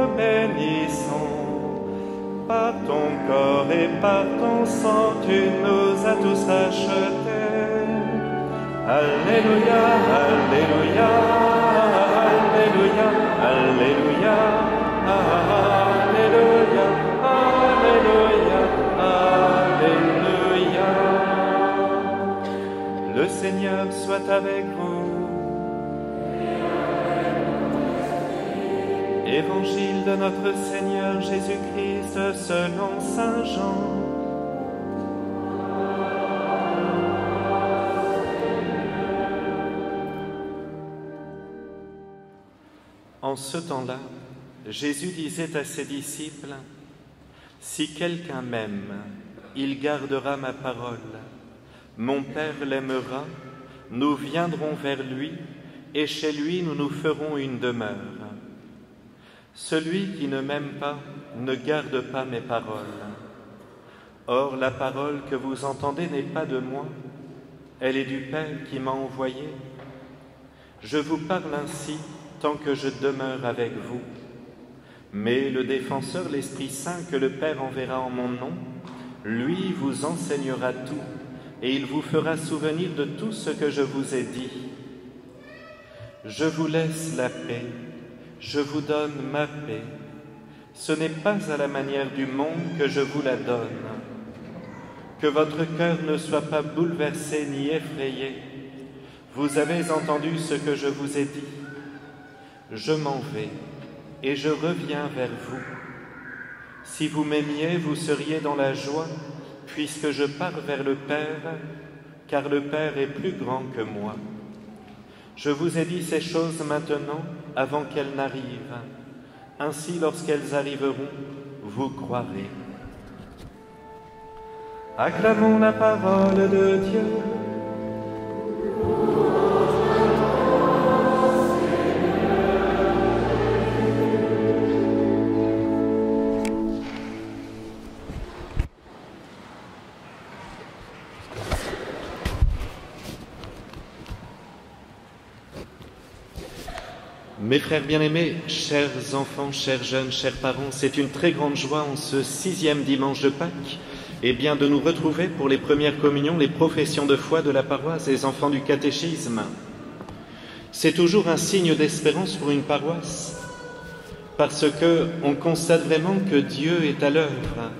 te bénissons. Par ton corps et par ton sang, tu nous as tous rachetés. Alléluia, Alléluia, Alléluia, Alléluia, Alléluia, Alléluia, Alléluia. Le Seigneur soit avec vous. Évangile de notre Seigneur Jésus-Christ selon saint Jean. En ce temps-là, Jésus disait à ses disciples, « Si quelqu'un m'aime, il gardera ma parole. Mon Père l'aimera, nous viendrons vers lui, et chez lui nous nous ferons une demeure. Celui qui ne m'aime pas ne garde pas mes paroles. Or, la parole que vous entendez n'est pas de moi, elle est du Père qui m'a envoyé. Je vous parle ainsi tant que je demeure avec vous. Mais le Défenseur, l'Esprit Saint, que le Père enverra en mon nom, lui vous enseignera tout, et il vous fera souvenir de tout ce que je vous ai dit. Je vous laisse la paix. Je vous donne ma paix. Ce n'est pas à la manière du monde que je vous la donne. Que votre cœur ne soit pas bouleversé ni effrayé. Vous avez entendu ce que je vous ai dit. Je m'en vais et je reviens vers vous. Si vous m'aimiez, vous seriez dans la joie, puisque je pars vers le Père, car le Père est plus grand que moi. Je vous ai dit ces choses maintenant, avant qu'elles n'arrivent. Ainsi, lorsqu'elles arriveront, vous croirez. Acclamons la parole de Dieu. Mes frères bien-aimés, chers enfants, chers jeunes, chers parents, c'est une très grande joie en ce 6e dimanche de Pâques, de nous retrouver pour les premières communions, les professions de foi de la paroisse, les enfants du catéchisme. C'est toujours un signe d'espérance pour une paroisse, parce qu'on constate vraiment que Dieu est à l'œuvre.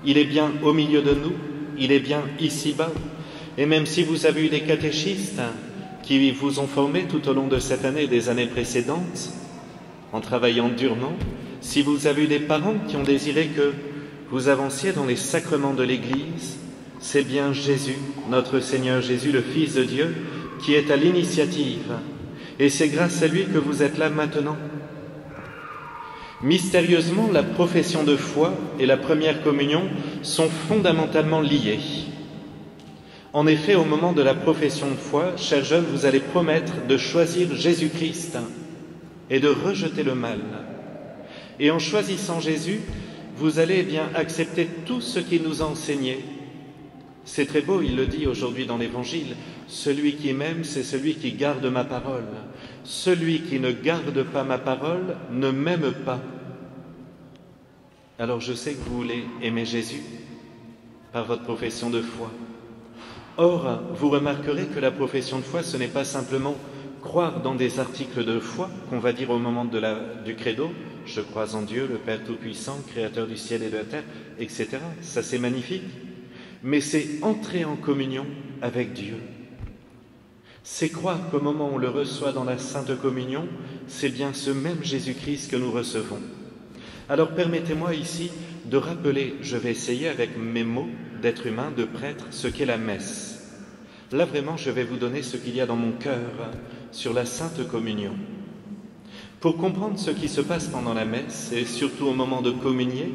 Il est bien au milieu de nous, il est bien ici-bas, et même si vous avez eu des catéchistes qui vous ont formé tout au long de cette année et des années précédentes, en travaillant durement, si vous avez eu des parents qui ont désiré que vous avanciez dans les sacrements de l'Église, c'est bien Jésus, notre Seigneur Jésus, le Fils de Dieu, qui est à l'initiative. Et c'est grâce à lui que vous êtes là maintenant. Mystérieusement, la profession de foi et la première communion sont fondamentalement liées. En effet, au moment de la profession de foi, chers jeunes, vous allez promettre de choisir Jésus-Christ et de rejeter le mal. Et en choisissant Jésus, vous allez bien accepter tout ce qu'il nous a enseigné. C'est très beau, il le dit aujourd'hui dans l'Évangile. Celui qui m'aime, c'est celui qui garde ma parole. Celui qui ne garde pas ma parole ne m'aime pas. Alors je sais que vous voulez aimer Jésus par votre profession de foi. Or, vous remarquerez que la profession de foi, ce n'est pas simplement croire dans des articles de foi qu'on va dire au moment du credo, je crois en Dieu, le Père Tout-Puissant, Créateur du ciel et de la terre, etc. Ça, c'est magnifique. Mais c'est entrer en communion avec Dieu. C'est croire qu'au moment où on le reçoit dans la Sainte Communion, c'est bien ce même Jésus-Christ que nous recevons. Alors permettez-moi ici de rappeler, je vais essayer avec mes mots d'être humain, de prêtre, ce qu'est la messe. Là vraiment, je vais vous donner ce qu'il y a dans mon cœur sur la Sainte Communion. Pour comprendre ce qui se passe pendant la messe, et surtout au moment de communier,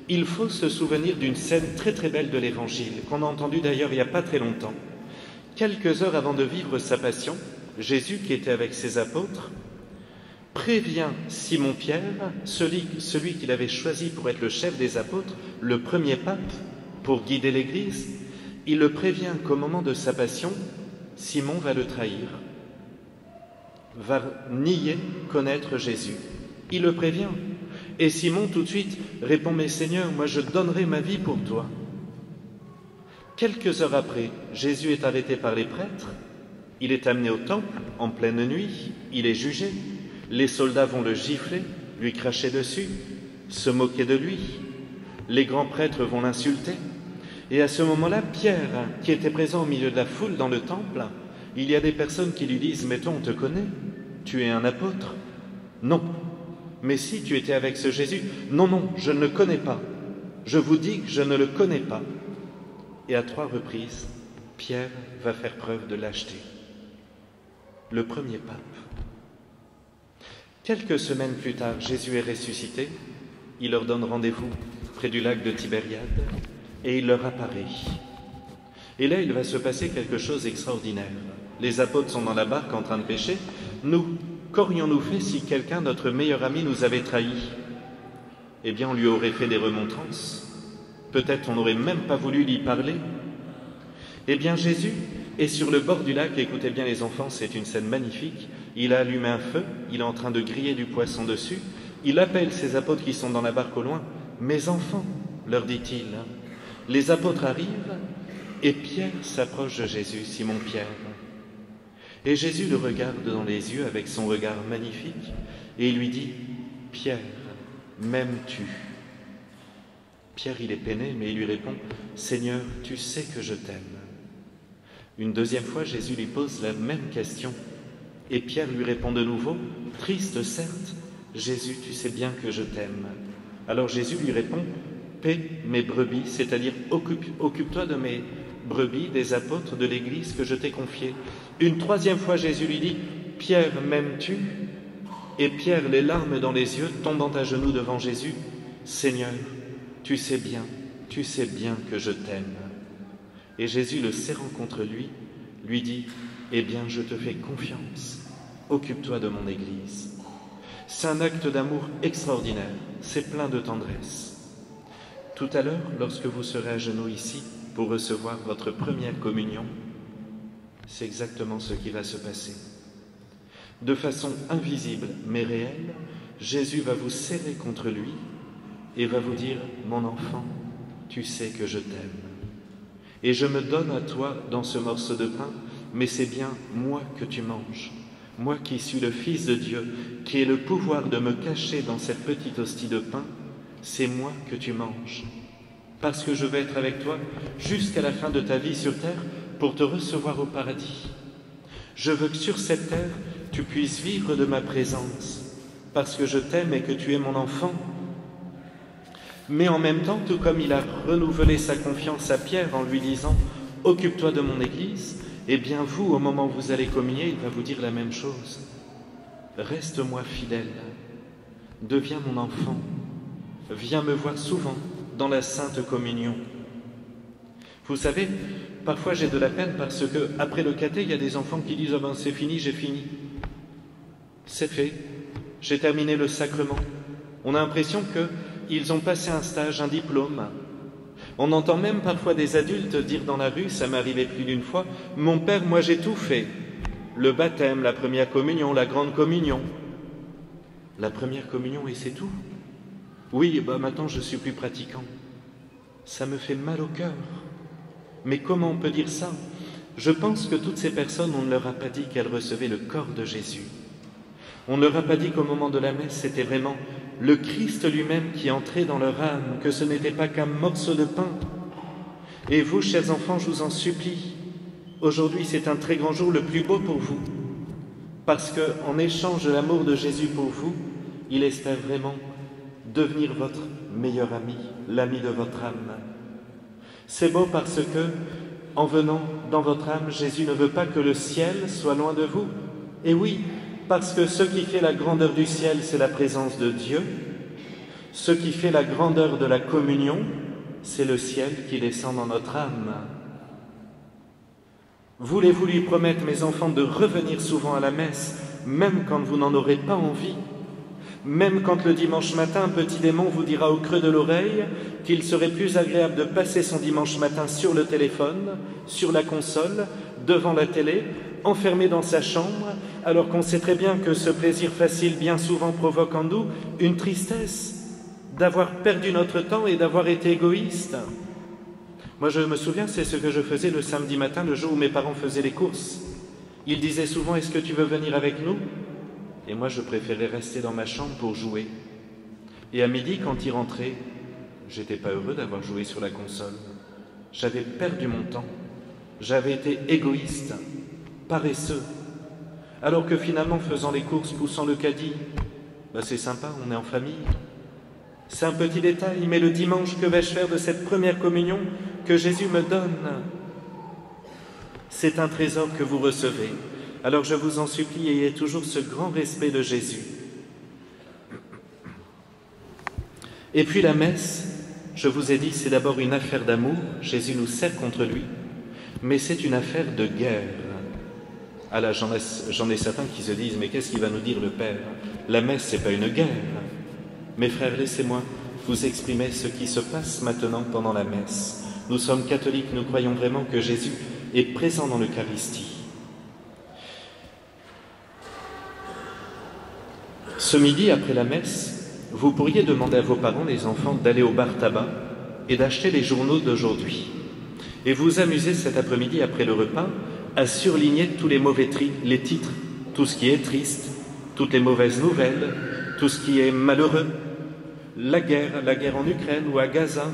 il faut se souvenir d'une scène très très belle de l'Évangile, qu'on a entendue d'ailleurs il n'y a pas très longtemps. Quelques heures avant de vivre sa passion, Jésus, qui était avec ses apôtres, prévient Simon-Pierre, celui qu'il avait choisi pour être le chef des apôtres, le premier pape, pour guider l'Église. Il le prévient qu'au moment de sa passion, Simon va le trahir, va nier connaître Jésus. Il le prévient. Et Simon, tout de suite, répond, « Mais Seigneur, moi je donnerai ma vie pour toi. » Quelques heures après, Jésus est arrêté par les prêtres, il est amené au temple en pleine nuit, il est jugé, les soldats vont le gifler, lui cracher dessus, se moquer de lui, les grands prêtres vont l'insulter, et à ce moment-là, Pierre, qui était présent au milieu de la foule dans le temple, il y a des personnes qui lui disent « Mais toi, on te connaît, tu es un apôtre ?» « Non. » « Mais si tu étais avec ce Jésus, non, non, je ne le connais pas. Je vous dis que je ne le connais pas. » Et à 3 reprises, Pierre va faire preuve de lâcheté. Le premier pape. Quelques semaines plus tard, Jésus est ressuscité. Il leur donne rendez-vous près du lac de Tibériade et il leur apparaît. Et là, il va se passer quelque chose d'extraordinaire. Les apôtres sont dans la barque en train de pêcher. Nous, qu'aurions-nous fait si quelqu'un, notre meilleur ami, nous avait trahis? Eh bien, on lui aurait fait des remontrances. Peut-être on n'aurait même pas voulu lui parler. Eh bien, Jésus est sur le bord du lac. Écoutez bien les enfants, c'est une scène magnifique. Il a allumé un feu, il est en train de griller du poisson dessus. Il appelle ses apôtres qui sont dans la barque au loin. « Mes enfants », leur dit-il. Les apôtres arrivent et Pierre s'approche de Jésus, Simon-Pierre. Et Jésus le regarde dans les yeux avec son regard magnifique et il lui dit « Pierre, m'aimes-tu » Pierre, il est peiné, mais il lui répond « Seigneur, tu sais que je t'aime ». Une deuxième fois, Jésus lui pose la même question et Pierre lui répond de nouveau « Triste, certes, Jésus, tu sais bien que je t'aime ». Alors Jésus lui répond « Paie mes brebis, c'est-à-dire occupe-toi de mes brebis, des apôtres de l'Église que je t'ai confiés. » Une troisième fois, Jésus lui dit « Pierre, m'aimes-tu » Et Pierre, les larmes dans les yeux, tombant à genoux devant Jésus, « Seigneur, tu sais bien que je t'aime. » Et Jésus, le serrant contre lui dit « Eh bien, je te fais confiance, occupe-toi de mon Église. » C'est un acte d'amour extraordinaire, c'est plein de tendresse. Tout à l'heure, lorsque vous serez à genoux ici pour recevoir votre première communion, c'est exactement ce qui va se passer. De façon invisible mais réelle, Jésus va vous serrer contre lui et va vous dire « Mon enfant, tu sais que je t'aime. Et je me donne à toi dans ce morceau de pain, mais c'est bien moi que tu manges. Moi qui suis le Fils de Dieu, qui ai le pouvoir de me cacher dans cette petite hostie de pain, c'est moi que tu manges. Parce que je vais être avec toi jusqu'à la fin de ta vie sur terre pour te recevoir au paradis. Je veux que sur cette terre, tu puisses vivre de ma présence, parce que je t'aime et que tu es mon enfant. » Mais en même temps, tout comme il a renouvelé sa confiance à Pierre en lui disant « Occupe-toi de mon Église », eh bien vous, au moment où vous allez communier, il va vous dire la même chose. « Reste-moi fidèle, deviens mon enfant, viens me voir souvent dans la Sainte Communion. » Vous savez, parfois j'ai de la peine parce que après le caté, il y a des enfants qui disent « Ah ben c'est fini, j'ai fini. » C'est fait, j'ai terminé le sacrement. On a l'impression qu'ils ont passé un stage, un diplôme. On entend même parfois des adultes dire dans la rue, ça m'est arrivé plus d'une fois, « Mon père, moi j'ai tout fait. Le baptême, la première communion, la grande communion. » La première communion et c'est tout. Oui, maintenant je suis plus pratiquant. Ça me fait mal au cœur. Mais comment on peut dire ça? Je pense que toutes ces personnes, on ne leur a pas dit qu'elles recevaient le corps de Jésus. On ne leur a pas dit qu'au moment de la messe, c'était vraiment le Christ lui-même qui entrait dans leur âme, que ce n'était pas qu'un morceau de pain. Et vous, chers enfants, je vous en supplie, aujourd'hui c'est un très grand jour, le plus beau pour vous, parce qu'en échange de l'amour de Jésus pour vous, il espère vraiment devenir votre meilleur ami, l'ami de votre âme. C'est beau parce que, en venant dans votre âme, Jésus ne veut pas que le ciel soit loin de vous. Et oui, parce que ce qui fait la grandeur du ciel, c'est la présence de Dieu. Ce qui fait la grandeur de la communion, c'est le ciel qui descend dans notre âme. Voulez-vous lui promettre, mes enfants, de revenir souvent à la messe, même quand vous n'en aurez pas envie? Même quand le dimanche matin, un petit démon vous dira au creux de l'oreille qu'il serait plus agréable de passer son dimanche matin sur le téléphone, sur la console, devant la télé, enfermé dans sa chambre, alors qu'on sait très bien que ce plaisir facile bien souvent provoque en nous une tristesse. d'avoir perdu notre temps et d'avoir été égoïste. Moi, je me souviens, c'est ce que je faisais le samedi matin, le jour où mes parents faisaient les courses. Ils disaient souvent « Est-ce que tu veux venir avec nous ?» Et moi, je préférais rester dans ma chambre pour jouer. Et à midi, quand ils rentraient, j'étais pas heureux d'avoir joué sur la console. J'avais perdu mon temps. J'avais été égoïste, paresseux. Alors que finalement, faisant les courses, poussant le caddie, c'est sympa, on est en famille. C'est un petit détail, mais le dimanche, que vais-je faire de cette première communion que Jésus me donne? C'est un trésor que vous recevez. Alors je vous en supplie, ayez toujours ce grand respect de Jésus. Et puis la messe, je vous ai dit, c'est d'abord une affaire d'amour. Jésus nous sert contre lui, mais c'est une affaire de guerre. Ah là, j'en ai certains qui se disent, mais qu'est-ce qu'il va nous dire le Père? La messe, c'est pas une guerre. Mes frères, laissez-moi vous exprimer ce qui se passe maintenant pendant la messe. Nous sommes catholiques, nous croyons vraiment que Jésus est présent dans l'Eucharistie. Ce midi, après la messe, vous pourriez demander à vos parents, les enfants, d'aller au bar tabac et d'acheter les journaux d'aujourd'hui. Et vous amuser cet après-midi, après le repas, à surligner tous les mauvais les titres, tout ce qui est triste, toutes les mauvaises nouvelles, tout ce qui est malheureux, la guerre en Ukraine ou à Gaza,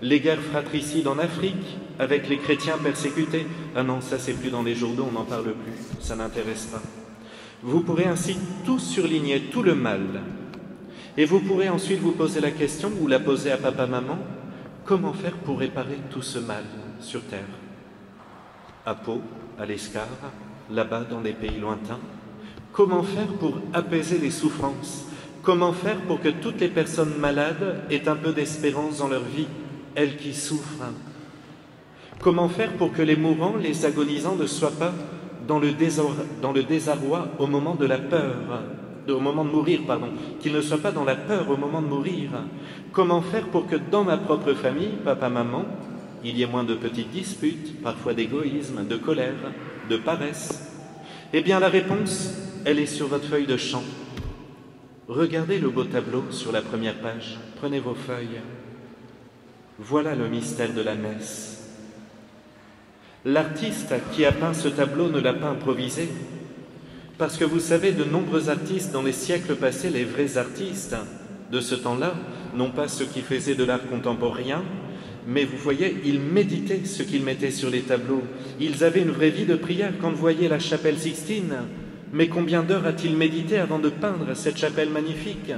les guerres fratricides en Afrique, avec les chrétiens persécutés. Ah non, ça c'est plus dans les journaux, on n'en parle plus, ça n'intéresse pas. Vous pourrez ainsi tout surligner, tout le mal. Et vous pourrez ensuite vous poser la question, ou la poser à papa, maman, comment faire pour réparer tout ce mal sur terre? À Pau, à l'Escar, là-bas dans des pays lointains. Comment faire pour apaiser les souffrances? Comment faire pour que toutes les personnes malades aient un peu d'espérance dans leur vie, elles qui souffrent? Comment faire pour que les mourants, les agonisants ne soient pas dans le désarroi au moment de la peur, au moment de mourir, qu'ils ne soient pas dans la peur au moment de mourir? Comment faire pour que dans ma propre famille, papa, maman, il y ait moins de petites disputes, parfois d'égoïsme, de colère, de paresse? Eh bien, la réponse, elle est sur votre feuille de chant. Regardez le beau tableau sur la première page. Prenez vos feuilles. Voilà le mystère de la messe. L'artiste qui a peint ce tableau ne l'a pas improvisé. Parce que vous savez, de nombreux artistes dans les siècles passés, les vrais artistes de ce temps-là, non pas ceux qui faisaient de l'art contemporain, mais vous voyez, ils méditaient ce qu'ils mettaient sur les tableaux. Ils avaient une vraie vie de prière. Quand vous voyez la chapelle Sixtine, mais combien d'heures a-t-il médité avant de peindre cette chapelle magnifique?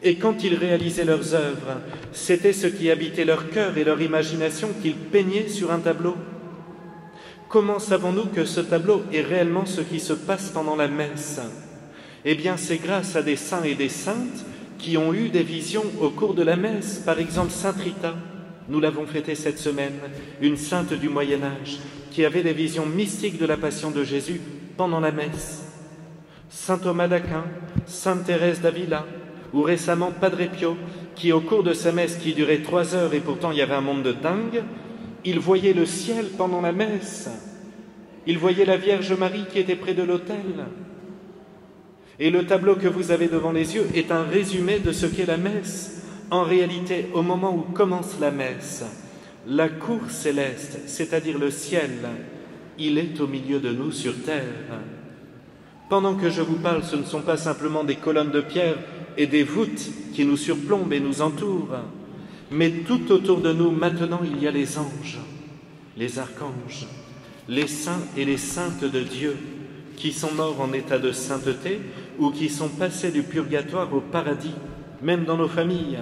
Et quand ils réalisaient leurs œuvres, c'était ce qui habitait leur cœur et leur imagination qu'ils peignaient sur un tableau. Comment savons-nous que ce tableau est réellement ce qui se passe pendant la messe? Eh bien, c'est grâce à des saints et des saintes qui ont eu des visions au cours de la messe. Par exemple, Sainte Rita, nous l'avons fêtée cette semaine, une sainte du Moyen-Âge, qui avait des visions mystiques de la passion de Jésus pendant la messe. Saint Thomas d'Aquin, Sainte Thérèse d'Avila, ou récemment Padre Pio, qui au cours de sa messe qui durait 3 heures et pourtant il y avait un monde de dingue, il voyait le ciel pendant la messe. Il voyait la Vierge Marie qui était près de l'autel. Et le tableau que vous avez devant les yeux est un résumé de ce qu'est la messe. En réalité, au moment où commence la messe, la cour céleste, c'est-à-dire le ciel, il est au milieu de nous sur terre. Pendant que je vous parle, ce ne sont pas simplement des colonnes de pierre et des voûtes qui nous surplombent et nous entourent, mais tout autour de nous, maintenant, il y a les anges, les archanges, les saints et les saintes de Dieu, qui sont morts en état de sainteté ou qui sont passés du purgatoire au paradis, même dans nos familles.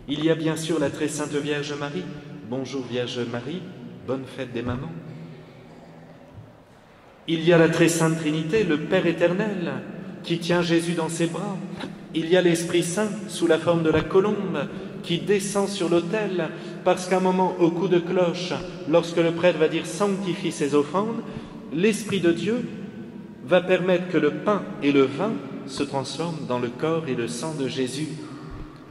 Il y a bien sûr la très sainte Vierge Marie. Bonjour Vierge Marie, bonne fête des mamans. Il y a la très sainte Trinité, le Père éternel, qui tient Jésus dans ses bras. Il y a l'Esprit Saint, sous la forme de la colombe, qui descend sur l'autel, parce qu'à un moment, au coup de cloche, lorsque le prêtre va dire « sanctifie ses offrandes », l'Esprit de Dieu va permettre que le pain et le vin se transforment dans le corps et le sang de Jésus,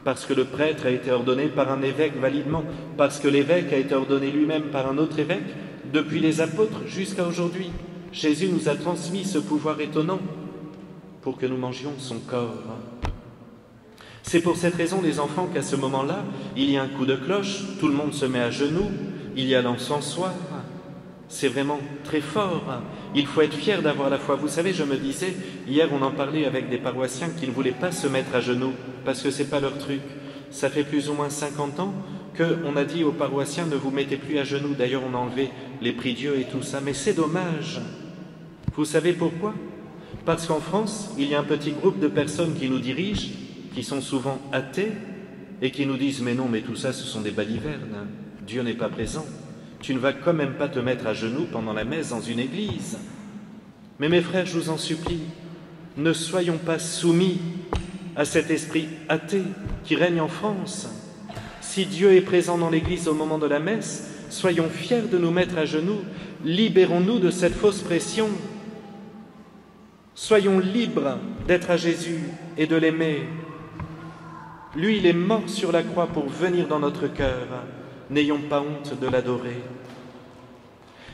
parce que le prêtre a été ordonné par un évêque validement, parce que l'évêque a été ordonné lui-même par un autre évêque, depuis les apôtres jusqu'à aujourd'hui. Jésus nous a transmis ce pouvoir étonnant pour que nous mangions son corps. C'est pour cette raison, les enfants, qu'à ce moment-là, il y a un coup de cloche, tout le monde se met à genoux, il y a l'encensoir. C'est vraiment très fort. Il faut être fier d'avoir la foi. Vous savez, je me disais, hier on en parlait avec des paroissiens qui ne voulaient pas se mettre à genoux, parce que ce n'est pas leur truc. Ça fait plus ou moins 50 ans qu'on a dit aux paroissiens, ne vous mettez plus à genoux. D'ailleurs, on a enlevé les prie-dieu et tout ça, mais c'est dommage. Vous savez pourquoi? Parce qu'en France, il y a un petit groupe de personnes qui nous dirigent, qui sont souvent athées, et qui nous disent « Mais non, mais tout ça, ce sont des balivernes. Dieu n'est pas présent. Tu ne vas quand même pas te mettre à genoux pendant la messe dans une église. » Mais mes frères, je vous en supplie, ne soyons pas soumis à cet esprit athée qui règne en France. Si Dieu est présent dans l'église au moment de la messe, soyons fiers de nous mettre à genoux. Libérons-nous de cette fausse pression. Soyons libres d'être à Jésus et de l'aimer. Lui, il est mort sur la croix pour venir dans notre cœur. N'ayons pas honte de l'adorer.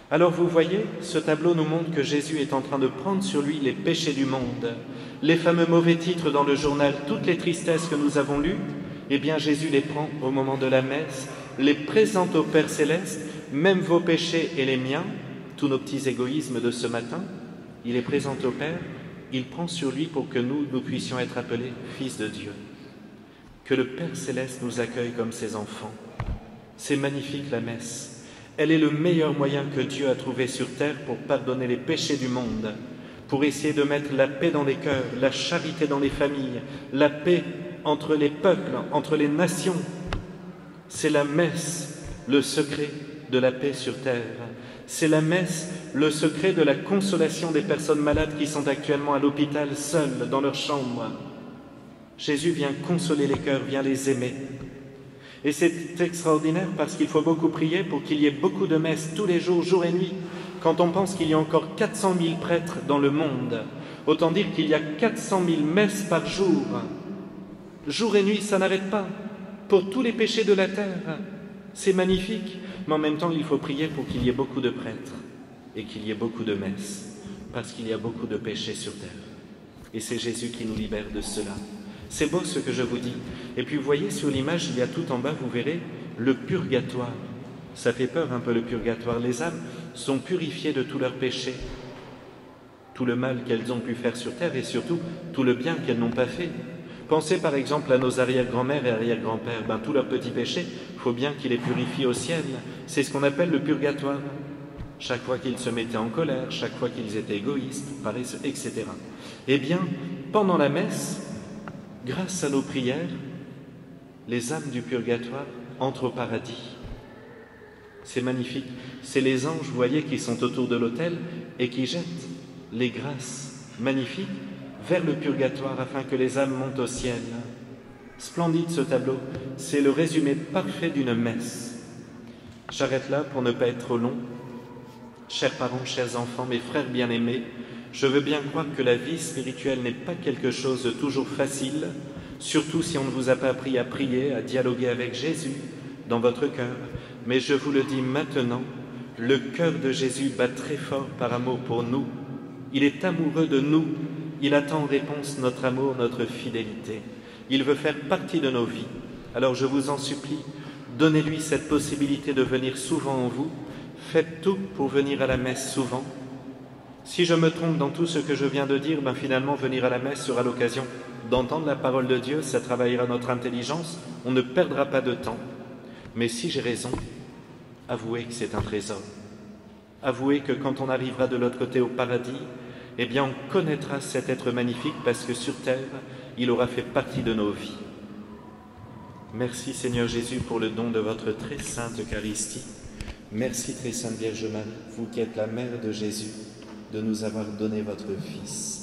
Alors vous voyez, ce tableau nous montre que Jésus est en train de prendre sur lui les péchés du monde. Les fameux mauvais titres dans le journal, toutes les tristesses que nous avons lues, eh bien Jésus les prend au moment de la messe, les présente au Père Céleste, même vos péchés et les miens, tous nos petits égoïsmes de ce matin, il les présente au Père, il prend sur lui pour que nous puissions être appelés fils de Dieu. Que le Père Céleste nous accueille comme ses enfants. C'est magnifique la messe. Elle est le meilleur moyen que Dieu a trouvé sur terre pour pardonner les péchés du monde, pour essayer de mettre la paix dans les cœurs, la charité dans les familles, la paix entre les peuples, entre les nations. C'est la messe, le secret de la paix sur terre. C'est la messe, le secret de la consolation des personnes malades qui sont actuellement à l'hôpital, seules, dans leur chambre. Jésus vient consoler les cœurs, vient les aimer. Et c'est extraordinaire parce qu'il faut beaucoup prier pour qu'il y ait beaucoup de messes tous les jours, jour et nuit. Quand on pense qu'il y a encore 400 000 prêtres dans le monde, autant dire qu'il y a 400 000 messes par jour. Jour et nuit, ça n'arrête pas. Pour tous les péchés de la terre, c'est magnifique. Mais en même temps, il faut prier pour qu'il y ait beaucoup de prêtres et qu'il y ait beaucoup de messes, parce qu'il y a beaucoup de péchés sur terre. Et c'est Jésus qui nous libère de cela. C'est beau ce que je vous dis. Et puis vous voyez sur l'image, il y a tout en bas, vous verrez, le purgatoire. Ça fait peur un peu le purgatoire. Les âmes sont purifiées de tous leurs péchés, tout le mal qu'elles ont pu faire sur terre et surtout tout le bien qu'elles n'ont pas fait. Pensez par exemple à nos arrière-grand-mères et arrière-grands-pères. Tous leurs petits péchés, il faut bien qu'ils les purifient au ciel. C'est ce qu'on appelle le purgatoire. Chaque fois qu'ils se mettaient en colère, chaque fois qu'ils étaient égoïstes, paresseux, etc. Eh bien, pendant la messe, grâce à nos prières, les âmes du purgatoire entrent au paradis. C'est magnifique. C'est les anges, vous voyez, qui sont autour de l'autel et qui jettent les grâces magnifiques vers le purgatoire afin que les âmes montent au ciel. Splendide ce tableau. C'est le résumé parfait d'une messe. J'arrête là pour ne pas être trop long. Chers parents, chers enfants, mes frères bien-aimés, je veux bien croire que la vie spirituelle n'est pas quelque chose de toujours facile, surtout si on ne vous a pas appris à prier, à dialoguer avec Jésus dans votre cœur. Mais je vous le dis maintenant, le cœur de Jésus bat très fort par amour pour nous. Il est amoureux de nous. Il attend en réponse notre amour, notre fidélité. Il veut faire partie de nos vies. Alors je vous en supplie, donnez-lui cette possibilité de venir souvent en vous. Faites tout pour venir à la messe souvent. Si je me trompe dans tout ce que je viens de dire, finalement venir à la messe sera l'occasion d'entendre la parole de Dieu, ça travaillera notre intelligence, on ne perdra pas de temps. Mais si j'ai raison, avouez que c'est un trésor. Avouez que quand on arrivera de l'autre côté au paradis, eh bien on connaîtra cet être magnifique parce que sur terre, il aura fait partie de nos vies. Merci Seigneur Jésus pour le don de votre très sainte Eucharistie. Merci très sainte Vierge Marie, vous qui êtes la mère de Jésus, de nous avoir donné votre Fils.